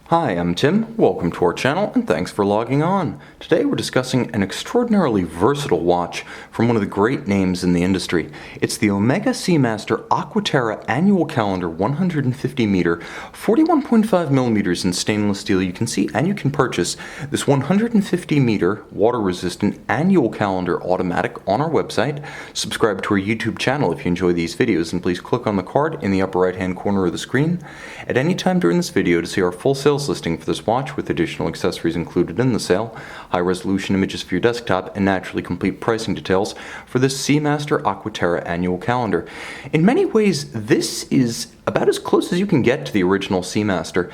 Hi, I'm Tim, welcome to our channel, and thanks for logging on. Today we're discussing an extraordinarily versatile watch from one of the great names in the industry. It's the Omega Seamaster Aqua Terra Annual Calendar 150m, 41.5mm in stainless steel. You can see and you can purchase this 150m water-resistant annual calendar automatic on our website. Subscribe to our YouTube channel if you enjoy these videos, and please click on the card in the upper right-hand corner of the screen at any time during this video to see our full sales listing for this watch with additional accessories included in the sale, high-resolution images for your desktop, and naturally complete pricing details for this Seamaster Aqua Terra annual calendar. In many ways, this is about as close as you can get to the original Seamaster.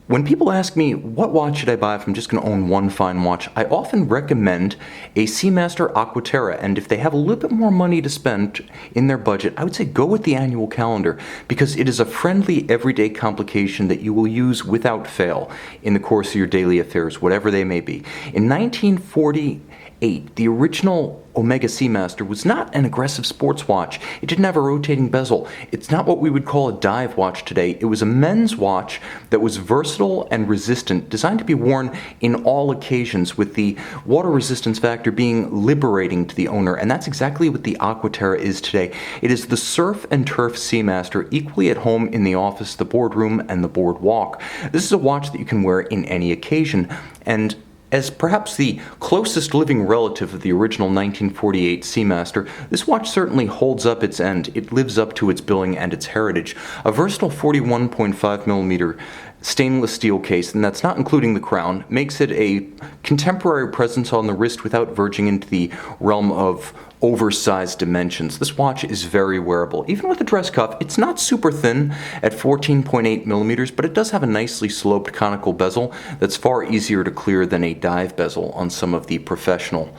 When people ask me, what watch should I buy if I'm just going to own one fine watch, I often recommend a Seamaster Aqua Terra, and if they have a little bit more money to spend in their budget, I would say go with the annual calendar, because it is a friendly, everyday complication that you will use without fail in the course of your daily affairs, whatever they may be. In 1948, the original Omega Seamaster was not an aggressive sports watch. It didn't have a rotating bezel. It's not what we would call a dive watch today. It was a men's watch that was versatile and resistant, designed to be worn in all occasions, with the water resistance factor being liberating to the owner, and that's exactly what the Aqua Terra is today. It is the surf and turf Seamaster, equally at home in the office, the boardroom, and the boardwalk. This is a watch that you can wear in any occasion, and as perhaps the closest living relative of the original 1948 Seamaster, this watch certainly holds up its end. It lives up to its billing and its heritage. A versatile 41.5mm stainless steel case, and that's not including the crown, makes it a contemporary presence on the wrist without verging into the realm of oversized dimensions. This watch is very wearable. Even with a dress cuff, it's not super thin at 14.8mm, but it does have a nicely sloped conical bezel that's far easier to clear than a dive bezel on some of the professional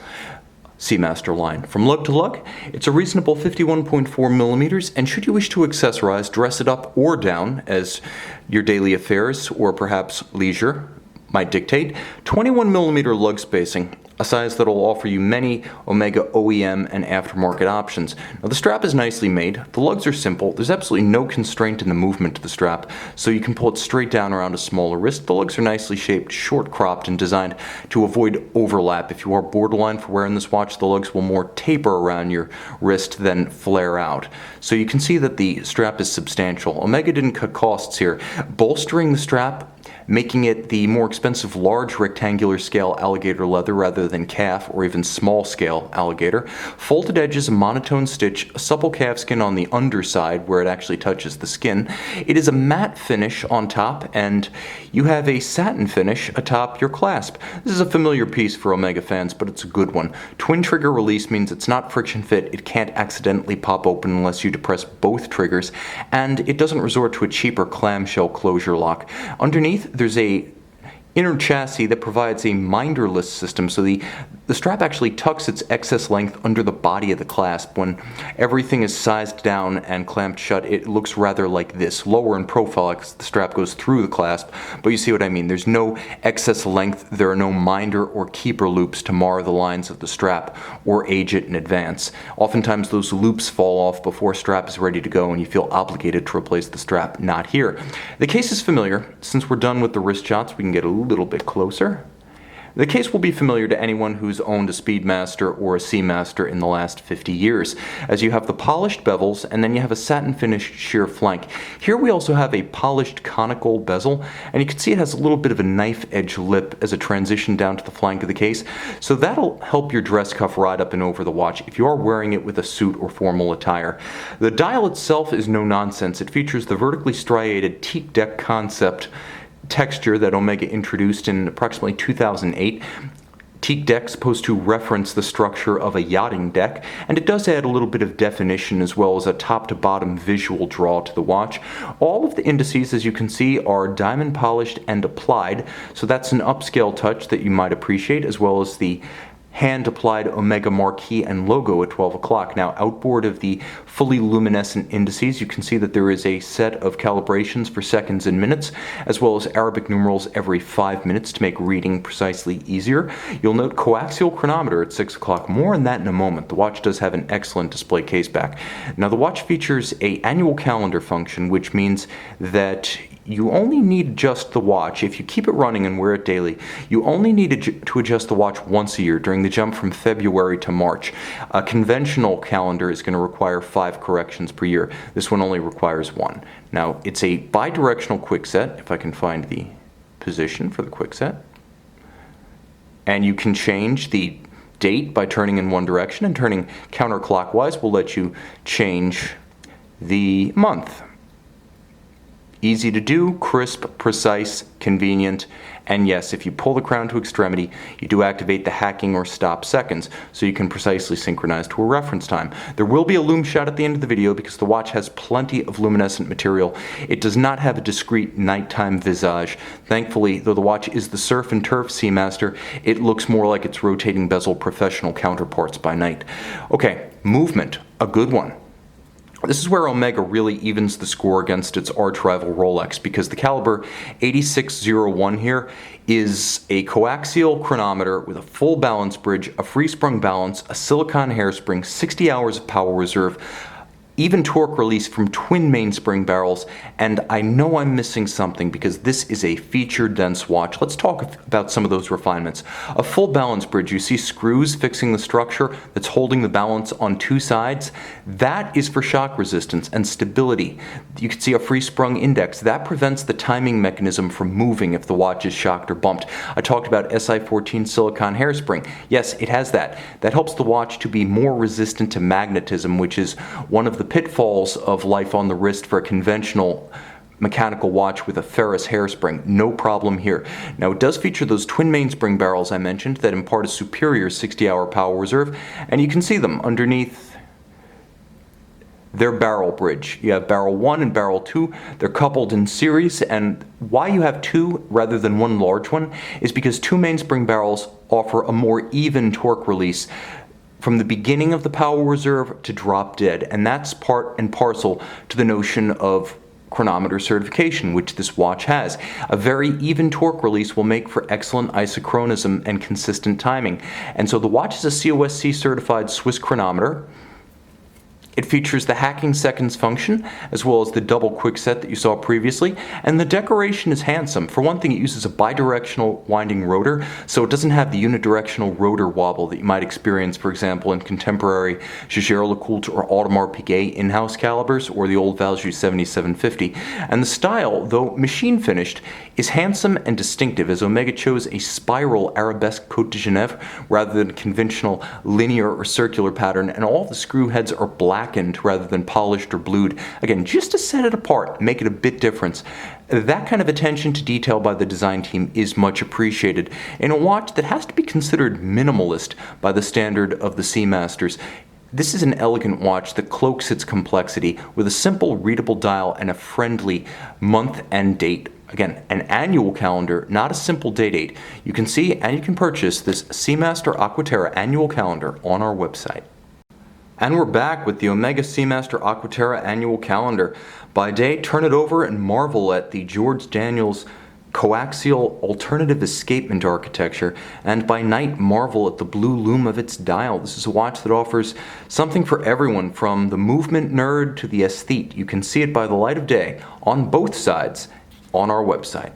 Seamaster line. From lug to lug, it's a reasonable 51.4mm, and should you wish to accessorize, dress it up or down as your daily affairs or perhaps leisure might dictate, 21mm lug spacing, a size that will offer you many Omega OEM and aftermarket options. Now, the strap is nicely made, the lugs are simple, there's absolutely no constraint in the movement to the strap, so you can pull it straight down around a smaller wrist. The lugs are nicely shaped, short cropped, and designed to avoid overlap. If you are borderline for wearing this watch, the lugs will more taper around your wrist than flare out. So you can see that the strap is substantial. Omega didn't cut costs here, bolstering the strap, making it the more expensive large rectangular scale alligator leather rather than calf or even small scale alligator. Folded edges, a monotone stitch, a supple calfskin on the underside where it actually touches the skin. It is a matte finish on top, and you have a satin finish atop your clasp. This is a familiar piece for Omega fans, but it's a good one. Twin trigger release means it's not friction fit, it can't accidentally pop open unless you depress both triggers, and it doesn't resort to a cheaper clamshell closure lock. Underneath, there's a inner chassis that provides a minderless system, so the strap actually tucks its excess length under the body of the clasp. When everything is sized down and clamped shut, it looks rather like this, lower in profile because the strap goes through the clasp, but you see what I mean. There's no excess length, there are no minder or keeper loops to mar the lines of the strap or age it in advance. Oftentimes those loops fall off before strap is ready to go and you feel obligated to replace the strap. Not here. The case is familiar. Since we're done with the wrist shots, we can get a little bit closer. The case will be familiar to anyone who's owned a Speedmaster or a Seamaster in the last 50 years, as you have the polished bevels and then you have a satin finished sheer flank. Here we also have a polished conical bezel, and you can see it has a little bit of a knife edge lip as a transition down to the flank of the case, so that'll help your dress cuff ride up and over the watch if you are wearing it with a suit or formal attire. The dial itself is no nonsense. It features the vertically striated teak deck concept texture that Omega introduced in approximately 2008. Teak deck supposed to reference the structure of a yachting deck, and it does add a little bit of definition as well as a top to bottom visual draw to the watch. All of the indices, as you can see, are diamond polished and applied, so that's an upscale touch that you might appreciate, as well as the hand-applied Omega marquee and logo at 12 o'clock. Now, outboard of the fully luminescent indices, you can see that there is a set of calibrations for seconds and minutes, as well as Arabic numerals every 5 minutes to make reading precisely easier. You'll note co-axial chronometer at 6 o'clock. More on that in a moment. The watch does have an excellent display case back. Now, the watch features an annual calendar function, which means that you only need to adjust the watch. If you keep it running and wear it daily, you only need to adjust the watch once a year during the jump from February to March. A conventional calendar is going to require 5 corrections per year. This one only requires 1. Now, it's a bi-directional quickset, if I can find the position for the quickset. And you can change the date by turning in one direction, and turning counterclockwise will let you change the month. Easy to do, crisp, precise, convenient, and yes, if you pull the crown to extremity, you do activate the hacking or stop seconds, so you can precisely synchronize to a reference time. There will be a lume shot at the end of the video because the watch has plenty of luminescent material. It does not have a discrete nighttime visage. Thankfully, though the watch is the surf and turf Seamaster, it looks more like its rotating bezel professional counterparts by night. Okay, movement, a good one. This is where Omega really evens the score against its arch-rival Rolex, because the caliber 8601 here is a coaxial chronometer with a full balance bridge, a free-sprung balance, a silicone hairspring, 60 hours of power reserve, even torque release from twin mainspring barrels, and I know I'm missing something because this is a feature-dense watch. Let's talk about some of those refinements. A full balance bridge, you see screws fixing the structure that's holding the balance on 2 sides. That is for shock resistance and stability. You can see a free-sprung index. That prevents the timing mechanism from moving if the watch is shocked or bumped. I talked about Si14 silicone hairspring. Yes, it has that. That helps the watch to be more resistant to magnetism, which is one of the pitfalls of life on the wrist for a conventional mechanical watch with a ferrous hairspring. No problem here. Now, it does feature those twin mainspring barrels I mentioned that impart a superior 60-hour power reserve, and you can see them underneath their barrel bridge. You have barrel 1 and barrel 2. They're coupled in series, and why you have 2 rather than 1 large one is because 2 mainspring barrels offer a more even torque release from the beginning of the power reserve to drop dead, and that's part and parcel to the notion of chronometer certification, which this watch has. A very even torque release will make for excellent isochronism and consistent timing, and so the watch is a COSC certified Swiss chronometer. It features the hacking seconds function, as well as the double quickset that you saw previously, and the decoration is handsome. For one thing, it uses a bidirectional winding rotor, so it doesn't have the unidirectional rotor wobble that you might experience, for example, in contemporary Jaeger-LeCoultre or Audemars Piguet in-house calibers, or the old Valjoux 7750. And the style, though machine finished, is handsome and distinctive, as Omega chose a spiral arabesque Côte de Genève rather than a conventional linear or circular pattern, and all the screw heads are blackened rather than polished or blued. Again, just to set it apart, make it a bit different. That kind of attention to detail by the design team is much appreciated in a watch that has to be considered minimalist by the standard of the Seamasters. This is an elegant watch that cloaks its complexity with a simple readable dial and a friendly month and date. Again, an annual calendar, not a simple date. You can see and you can purchase this Seamaster Aqua Terra annual calendar on our website. And we're back with the Omega Seamaster Aqua Terra annual calendar. By day, turn it over and marvel at the George Daniels coaxial alternative escapement architecture, and by night, marvel at the blue lume of its dial. This is a watch that offers something for everyone, from the movement nerd to the aesthete. You can see it by the light of day on both sides on our website.